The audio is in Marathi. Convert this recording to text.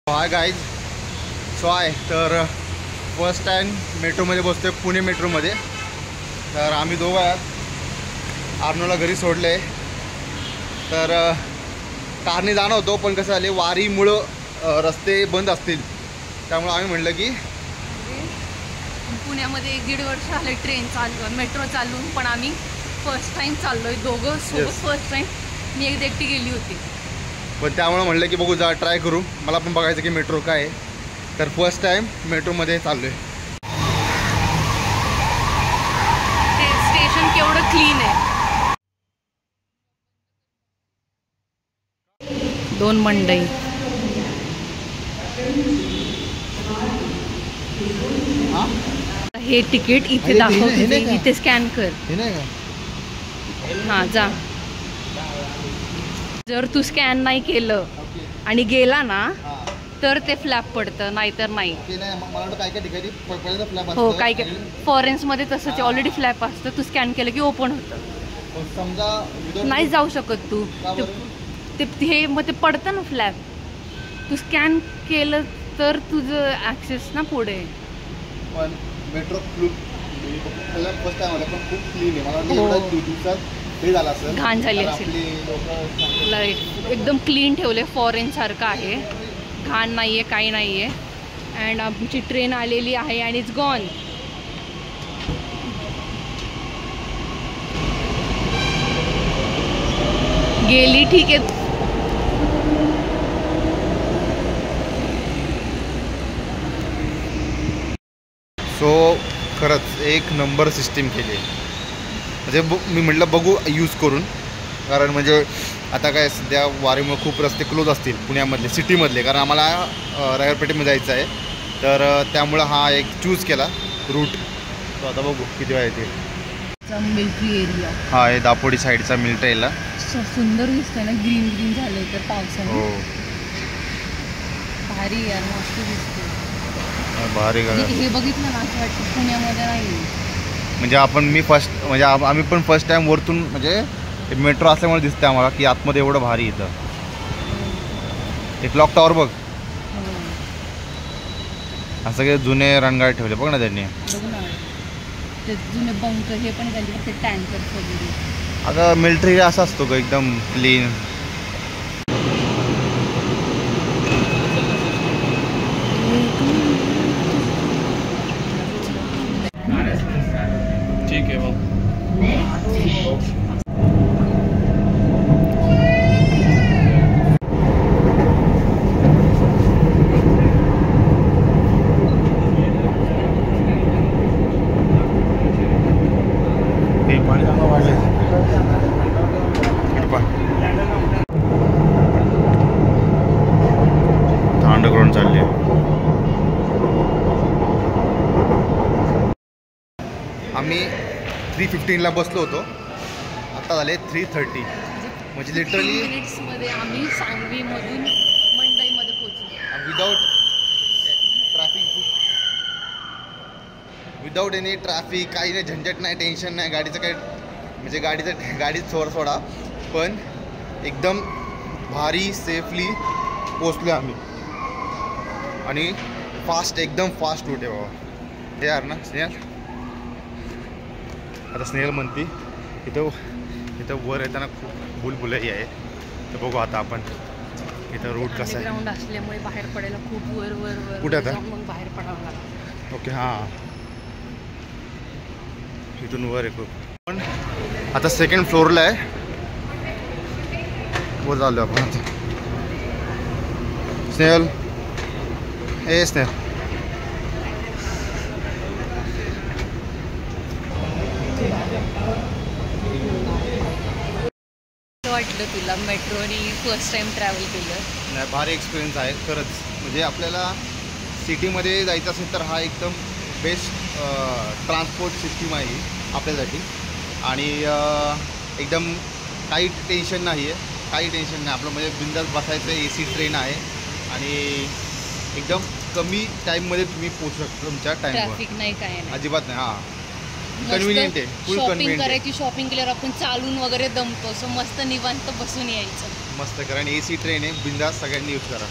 हाय गाईज, सो आहे तर फर्स्ट टाइम मेट्रोमध्ये बसतो आहे, पुणे मेट्रोमध्ये. तर आम्ही दोघं आहात. आर्नोला घरी सोडले तर कारने जाणं होतो, पण कसं झाले वारीमुळं रस्ते बंद असतील, त्यामुळं आम्ही म्हटलं की पुण्यामध्ये 1-1.5 वर्ष झाले ट्रेन मेट्रो चालून, पण आम्ही फर्स्ट टाइम चाललोय दोघं सोबत. फर्स्ट टाइम मी एकटी गेली होती, पण त्यामुळं म्हटलं की बघू जा ट्राय करू, मला पण बघायचं की मेट्रो काय आहे. तर फर्स्ट टाइम मेट्रोमध्ये चाललो आहे. ते स्टेशन केवढं क्लीन आहे. 2 मंडई हे तिकीट इथे दाखवते, इथे स्कॅन कर. हां जा. जर तू स्कॅन नाही केलं आणि गेला ना तर ते फ्लॅप पडतं, नाहीतर नाही. हो, काय काय फॉरेन्समध्ये तसंच ऑलरेडी फ्लॅप असतं. तू स्कॅन केलं की ओपन होतं. समजा नाही जाऊ शकत तू ते हे मग ते पडतं ना फ्लॅप. तू स्कॅन केलं तर तुझं ॲक्सेस ना पुढे. पण मेट्रो फर्स्ट टाइम आला, पण खूप क्लीन आहे. मला एवढ्या दिवसात हे झालं असेल, घाण झाली असेल. लाईट एकदम क्लीन ठेवले, फॉरेन सारखं आहे. घाण नाही आहे, काही नाही आहे. अँड आमची ट्रेन आलेली आहे आणि इट्स गॉन. गेली, ठीक आहे. सो खरंच एक नंबर सिस्टीम केली आहे. म्हणजे मी म्हटलं बघू यूज करून, कारण म्हणजे आता काय सध्या वारीमुळे खूप रस्ते क्लोज असतील पुण्यामधले, सिटीमधले, कारण आम्हाला रायरपेठेमध्ये जायचं आहे. तर त्यामुळं हा एक चूज केला रूट. तो आता बघू किती वेळा येते. मिलिटरी एरिया हा आहे दापोडी साईडचा मिलिटरीला. सुंदर दिसतंय ना, ग्रीन ग्रीन झालंय तर पावसाने. हो भारी यार, मस्त दिसते. भारी. हे बघितलं ना असं वाटतं पुण्यामध्ये नाही. म्हणजे आम्ही पण फर्स्ट टाइम वरतून, म्हणजे मेट्रो असल्यामुळे दिसते आम्हाला की आतमध्ये एवढं भारी इथं. एक क्लॉक टॉवर बघ, असं काही जुने रणगाडे ठेवले बघ ना त्यांनी. ते जुने बंकर हे पण त्यांचे टँकर्स वगैरे. आता मिलिटरी असा असतो का एकदम क्लीन. ठीक आहे मग. पाणी चांगलं वाढलं. अंडरग्राउंड चालली आहे. आम्ही 3:15ला बसलो होतो, आता झाले 3:30. म्हणजे लिटरली मिनिट्समध्ये आम्ही सांगवीमधून मंडईमध्ये पोहोचलो. विदाऊट एनी ट्रॅफिक, काही नाही, झंझट नाही, टेन्शन नाही, गाडीचं काही, म्हणजे गाडीत सोडा, पण एकदम भारी सेफली पोचलो आम्ही. आणि एकदम फास्ट रूट आहे बाबा. हे यार ना स्नेहल, आता स्नेहल म्हणते इथं वर येताना खूप बुलबुलही आहे. तर बघू आता आपण इथं रूट कसा आहे. ग्राउंड असल्यामुळे बाहेर पडायला खूप वर कुठे आता मग बाहेर पडावं लागतं. ओके, हां, इथून वर आहे खूप. पण आता सेकंड फ्लोअरला आहे, वर चाललो आपण आता. स्नेहल, ए स्नेहल, वाटलं तुला मेट्रोनी फर्स्ट टाइम ट्रॅव्हल केलं? नाही, भारी एक्सपिरियन्स आहे खरंच. म्हणजे आपल्याला सिटीमध्ये जायचं असेल तर हा एकदम बेस्ट ट्रान्सपोर्ट सिस्टीम आहे आपल्यासाठी. आणि एकदम काही टेन्शन नाही आहे, आपलं म्हणजे बिंदास बसायचं. AC ट्रेन आहे आणि एकदम कमी टाईममध्ये तुम्ही पोहोचू शकता तुमच्या टाईमवर. ट्रॅफिक नाही, काय नाही, अजिबात नाही. हां, कन्व्हिनियंट आहे, फुल कन्व्हिनियंट आहे. शॉपिंग केल्यावर आपण चालून वगैरे दमतो, सो मस्त निवांत बसून यायचं. मस्त, कारण AC ट्रेन आहे, बिंदास सगळ्यांनी यूज करा.